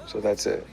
So that's it.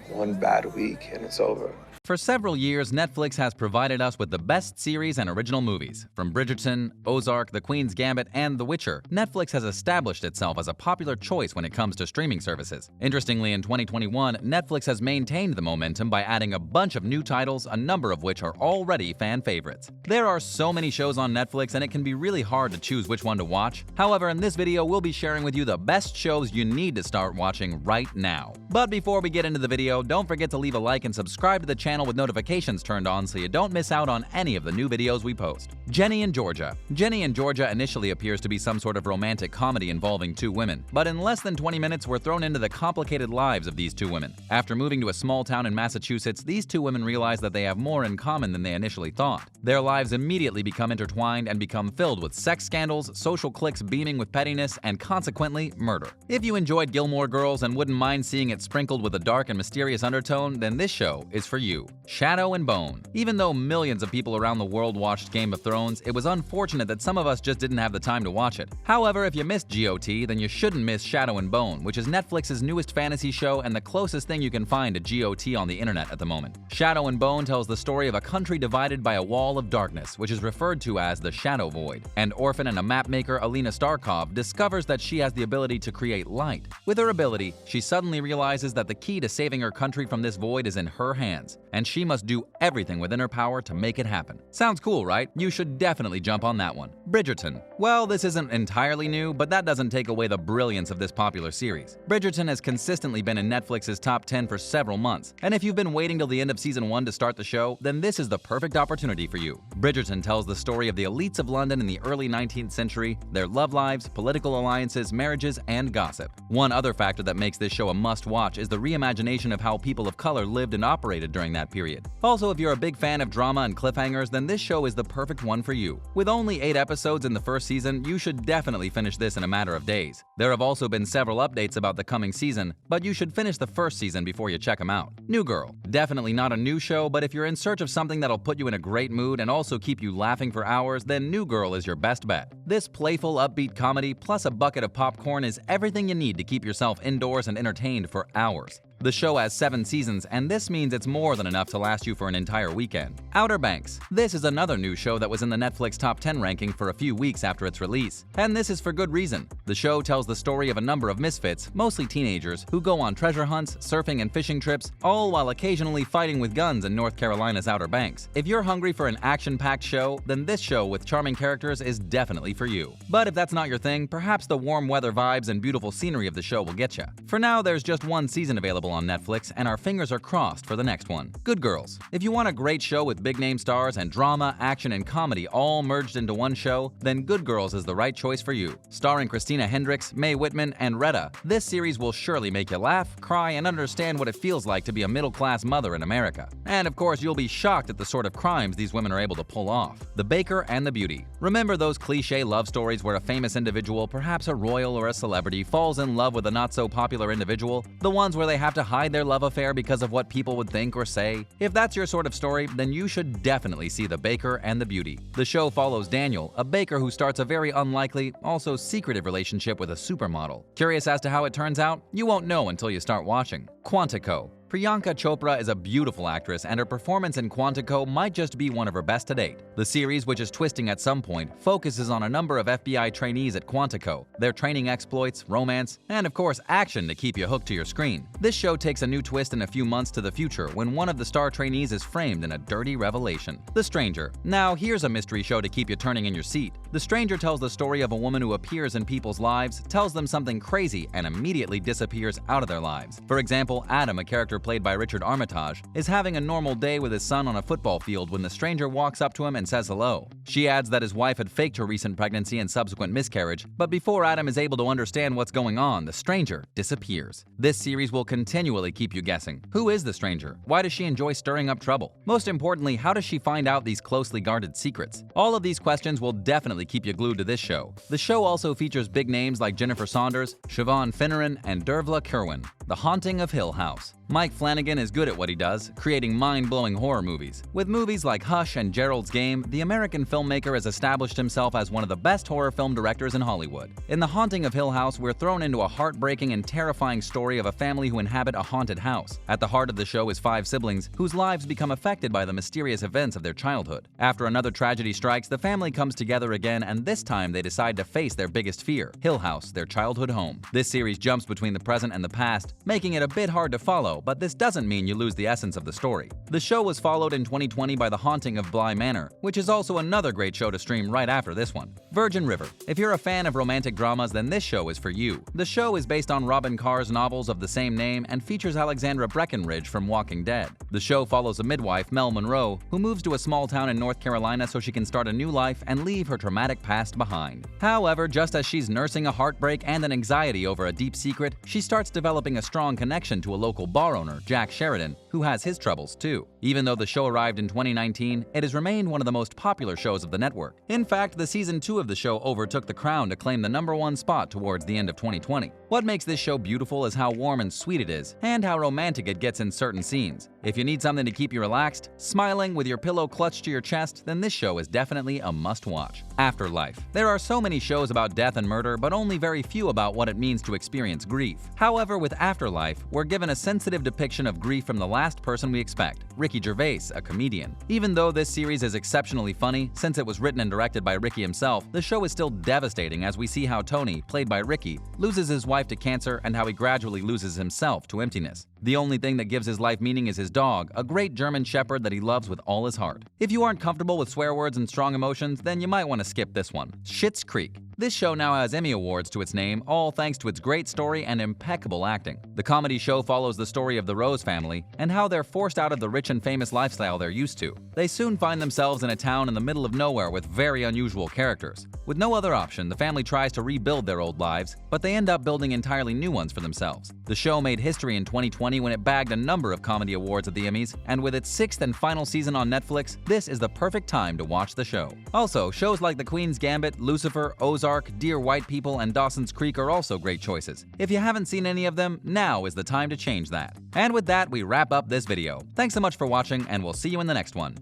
One bad week and it's over. For several years, Netflix has provided us with the best series and original movies. From Bridgerton, Ozark, The Queen's Gambit, and The Witcher, Netflix has established itself as a popular choice when it comes to streaming services. Interestingly, in 2021, Netflix has maintained the momentum by adding a bunch of new titles, a number of which are already fan favorites. There are so many shows on Netflix, and it can be really hard to choose which one to watch. However, in this video, we'll be sharing with you the best shows you need to start watching right now. But before we get into the video, don't forget to leave a like and subscribe to the channel with notifications turned on so you don't miss out on any of the new videos we post. Ginny and Georgia. Ginny and Georgia initially appears to be some sort of romantic comedy involving two women, but in less than 20 minutes we're thrown into the complicated lives of these two women. After moving to a small town in Massachusetts, these two women realize that they have more in common than they initially thought. Their lives immediately become intertwined and become filled with sex scandals, social cliques beaming with pettiness, and consequently, murder. If you enjoyed Gilmore Girls and wouldn't mind seeing it sprinkled with a dark and mysterious undertone, then this show is for you. Shadow and Bone. Even though millions of people around the world watched Game of Thrones, it was unfortunate that some of us just didn't have the time to watch it. However, if you missed GOT, then you shouldn't miss Shadow and Bone, which is Netflix's newest fantasy show and the closest thing you can find to GOT on the internet at the moment. Shadow and Bone tells the story of a country divided by a wall of darkness, which is referred to as the Shadow Void. An orphan and a mapmaker, Alina Starkov, discovers that she has the ability to create light. With her ability, she suddenly realizes that the key to saving her country from this void is in her hands, and she must do everything within her power to make it happen. Sounds cool, right? You should definitely jump on that one. Bridgerton. Well, this isn't entirely new, but that doesn't take away the brilliance of this popular series. Bridgerton has consistently been in Netflix's top 10 for several months, and if you've been waiting till the end of season 1 to start the show, then this is the perfect opportunity for you. Bridgerton tells the story of the elites of London in the early 19th century, their love lives, political alliances, marriages, and gossip. One other factor that makes this show a must-watch is the reimagination of how people of color lived and operated during that period. Also, if you're a big fan of drama and cliffhangers, then this show is the perfect one for you. With only 8 episodes in the first season, you should definitely finish this in a matter of days. There have also been several updates about the coming season, but you should finish the first season before you check them out. New Girl. Definitely not a new show, but if you're in search of something that'll put you in a great mood and also keep you laughing for hours, then New Girl is your best bet. This playful, upbeat comedy plus a bucket of popcorn is everything you need to keep yourself indoors and entertained for hours. The show has 7 seasons, and this means it's more than enough to last you for an entire weekend. Outer Banks. This is another new show that was in the Netflix top 10 ranking for a few weeks after its release. And this is for good reason. The show tells the story of a number of misfits, mostly teenagers, who go on treasure hunts, surfing and fishing trips, all while occasionally fighting with guns in North Carolina's Outer Banks. If you're hungry for an action-packed show, then this show with charming characters is definitely for you. But if that's not your thing, perhaps the warm weather vibes and beautiful scenery of the show will get you. For now, there's just 1 season available on Netflix, and our fingers are crossed for the next one. Good Girls. If you want a great show with big-name stars and drama, action, and comedy all merged into one show, then Good Girls is the right choice for you. Starring Christina Hendricks, Mae Whitman, and Retta, this series will surely make you laugh, cry, and understand what it feels like to be a middle-class mother in America. And of course, you'll be shocked at the sort of crimes these women are able to pull off. The Baker and the Beauty. Remember those cliché love stories where a famous individual, perhaps a royal or a celebrity, falls in love with a not-so-popular individual? The ones where they have to hide their love affair because of what people would think or say? If that's your sort of story, then you should definitely see The Baker and the Beauty. The show follows Daniel, a baker who starts a very unlikely, also secretive relationship with a supermodel. Curious as to how it turns out? You won't know until you start watching. Quantico. Priyanka Chopra is a beautiful actress, and her performance in Quantico might just be one of her best to date. The series, which is twisting at some point, focuses on a number of FBI trainees at Quantico, their training exploits, romance, and of course action to keep you hooked to your screen. This show takes a new twist in a few months to the future when one of the star trainees is framed in a dirty revelation. The Stranger. Now here's a mystery show to keep you turning in your seat. The Stranger tells the story of a woman who appears in people's lives, tells them something crazy, and immediately disappears out of their lives. For example, Adam, a character played by Richard Armitage, is having a normal day with his son on a football field when the stranger walks up to him and says hello. She adds that his wife had faked her recent pregnancy and subsequent miscarriage, but before Adam is able to understand what's going on, the stranger disappears. This series will continually keep you guessing. Who is the stranger? Why does she enjoy stirring up trouble? Most importantly, how does she find out these closely guarded secrets? All of these questions will definitely keep you glued to this show. The show also features big names like Jennifer Saunders, Siobhan Finneran, and Dervla Kirwan. The Haunting of Hill House. Mike Flanagan is good at what he does, creating mind-blowing horror movies. With movies like Hush and Gerald's Game, the American filmmaker has established himself as one of the best horror film directors in Hollywood. In The Haunting of Hill House, we're thrown into a heartbreaking and terrifying story of a family who inhabit a haunted house. At the heart of the show is 5 siblings whose lives become affected by the mysterious events of their childhood. After another tragedy strikes, the family comes together again, and this time they decide to face their biggest fear: Hill House, their childhood home. This series jumps between the present and the past, making it a bit hard to follow, but this doesn't mean you lose the essence of the story. The show was followed in 2020 by The Haunting of Bly Manor, which is also another great show to stream right after this one. Virgin River. If you're a fan of romantic dramas, then this show is for you. The show is based on Robin Carr's novels of the same name and features Alexandra Breckenridge from Walking Dead. The show follows a midwife, Mel Monroe, who moves to a small town in North Carolina so she can start a new life and leave her traumatic past behind. However, just as she's nursing a heartbreak and an anxiety over a deep secret, she starts developing a strong connection to a local bar owner, Jack Sheridan, who has his troubles too. Even though the show arrived in 2019, it has remained one of the most popular shows of the network. In fact, the season 2 of the show overtook The Crown to claim the #1 spot towards the end of 2020. What makes this show beautiful is how warm and sweet it is, and how romantic it gets in certain scenes. If you need something to keep you relaxed, smiling with your pillow clutched to your chest, then this show is definitely a must-watch. Afterlife. There are so many shows about death and murder, but only very few about what it means to experience grief. However, with Afterlife, we're given a sensitive depiction of grief from the last person we expect, Ricky Gervais, a comedian. Even though this series is exceptionally funny, since it was written and directed by Ricky himself, the show is still devastating as we see how Tony, played by Ricky, loses his wife to cancer and how he gradually loses himself to emptiness. The only thing that gives his life meaning is his dog, a great German shepherd that he loves with all his heart. If you aren't comfortable with swear words and strong emotions, then you might want to skip this one. Schitt's Creek. This show now has Emmy Awards to its name, all thanks to its great story and impeccable acting. The comedy show follows the story of the Rose family and how they're forced out of the rich and famous lifestyle they're used to. They soon find themselves in a town in the middle of nowhere with very unusual characters. With no other option, the family tries to rebuild their old lives, but they end up building entirely new ones for themselves. The show made history in 2020 when it bagged a number of comedy awards at the Emmys, and with its 6th and final season on Netflix, this is the perfect time to watch the show. Also, shows like The Queen's Gambit, Lucifer, Ozark, Dear White People, and Dawson's Creek are also great choices. If you haven't seen any of them, now is the time to change that. And with that, we wrap up this video. Thanks so much for watching, and we'll see you in the next one.